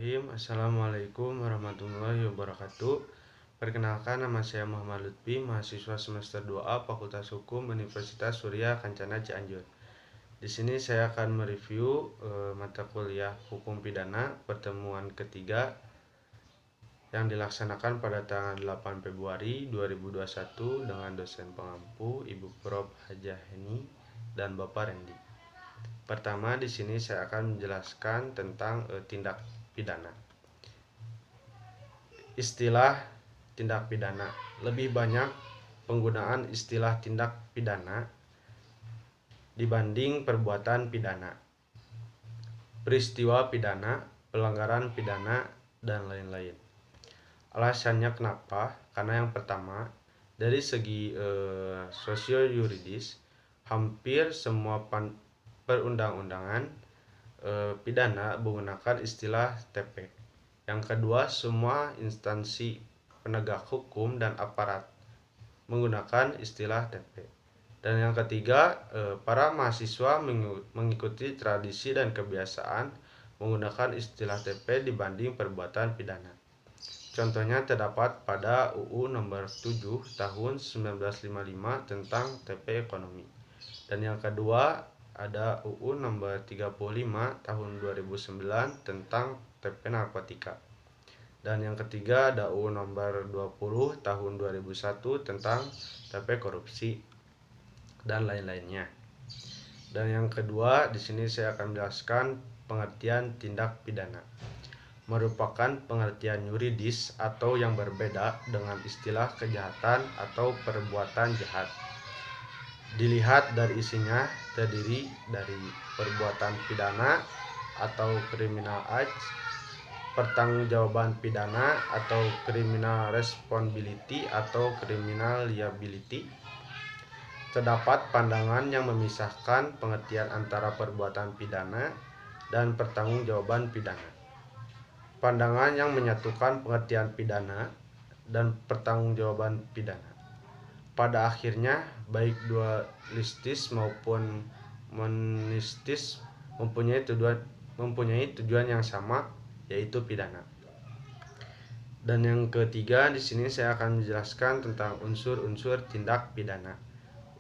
Bismillahirrahmanirrahim. Assalamualaikum warahmatullahi wabarakatuh. Perkenalkan, nama saya Muhammad Lutfi, mahasiswa semester 2A Fakultas Hukum Universitas Surya Kencana Cianjur. Di sini saya akan mereview mata kuliah Hukum Pidana pertemuan ketiga yang dilaksanakan pada tanggal 8 Februari 2021 dengan dosen pengampu Ibu Prof. Hajah Heni dan Bapak Rendi. Pertama, di sini saya akan menjelaskan tentang tindak pidana. Istilah tindak pidana. Lebih banyak penggunaan istilah tindak pidana dibanding perbuatan pidana, peristiwa pidana, pelanggaran pidana, dan lain-lain. Alasannya kenapa? Karena yang pertama, dari segi sosio-yuridis, hampir semua perundang-undangan pidana menggunakan istilah TP. Yang kedua, semua instansi penegak hukum dan aparat menggunakan istilah TP. Dan yang ketiga, para mahasiswa mengikuti tradisi dan kebiasaan menggunakan istilah TP dibanding perbuatan pidana. Contohnya terdapat pada UU nomor 7 tahun 1955 tentang TP ekonomi. Dan yang kedua, ada UU nomor 35 tahun 2009 tentang TP narkotika. Dan yang ketiga ada UU nomor 20 tahun 2001 tentang TP korupsi dan lain-lainnya. Dan yang kedua, di sini saya akan menjelaskan pengertian tindak pidana. Merupakan pengertian yuridis atau yang berbeda dengan istilah kejahatan atau perbuatan jahat. Dilihat dari isinya, terdiri dari perbuatan pidana atau criminal acts, pertanggungjawaban pidana atau criminal responsibility atau criminal liability. Terdapat pandangan yang memisahkan pengertian antara perbuatan pidana dan pertanggungjawaban pidana. Pandangan yang menyatukan pengertian pidana dan pertanggungjawaban pidana. Pada akhirnya, baik dualistis maupun monistis mempunyai tujuan yang sama, yaitu pidana. Dan yang ketiga, di sini saya akan menjelaskan tentang unsur-unsur tindak pidana.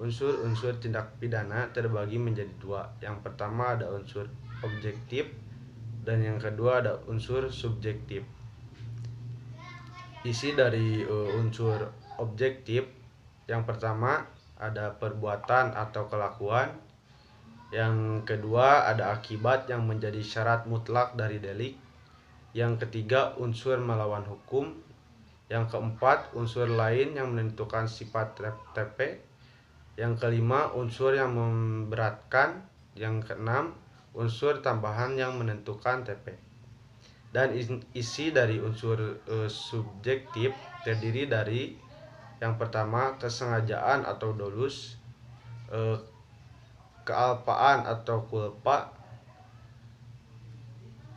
Unsur-unsur tindak pidana terbagi menjadi dua. Yang pertama ada unsur objektif dan yang kedua ada unsur subjektif. Isi dari unsur objektif, yang pertama ada perbuatan atau kelakuan. Yang kedua ada akibat yang menjadi syarat mutlak dari delik. Yang ketiga unsur melawan hukum. Yang keempat unsur lain yang menentukan sifat TP. Yang kelima unsur yang memberatkan. Yang keenam unsur tambahan yang menentukan TP. Dan isi dari unsur subjektif terdiri dari yang pertama kesengajaan atau dolus, kealpaan atau kulpa,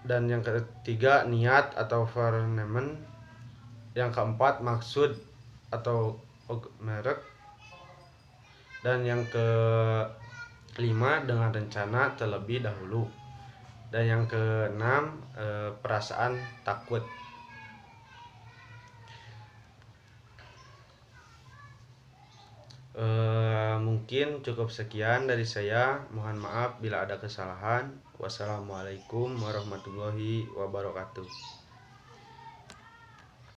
dan yang ketiga niat atau vehement, yang keempat maksud atau merek, dan yang kelima dengan rencana terlebih dahulu, dan yang keenam perasaan takut. Mungkin cukup sekian dari saya. Mohon maaf bila ada kesalahan. Wassalamualaikum warahmatullahi wabarakatuh.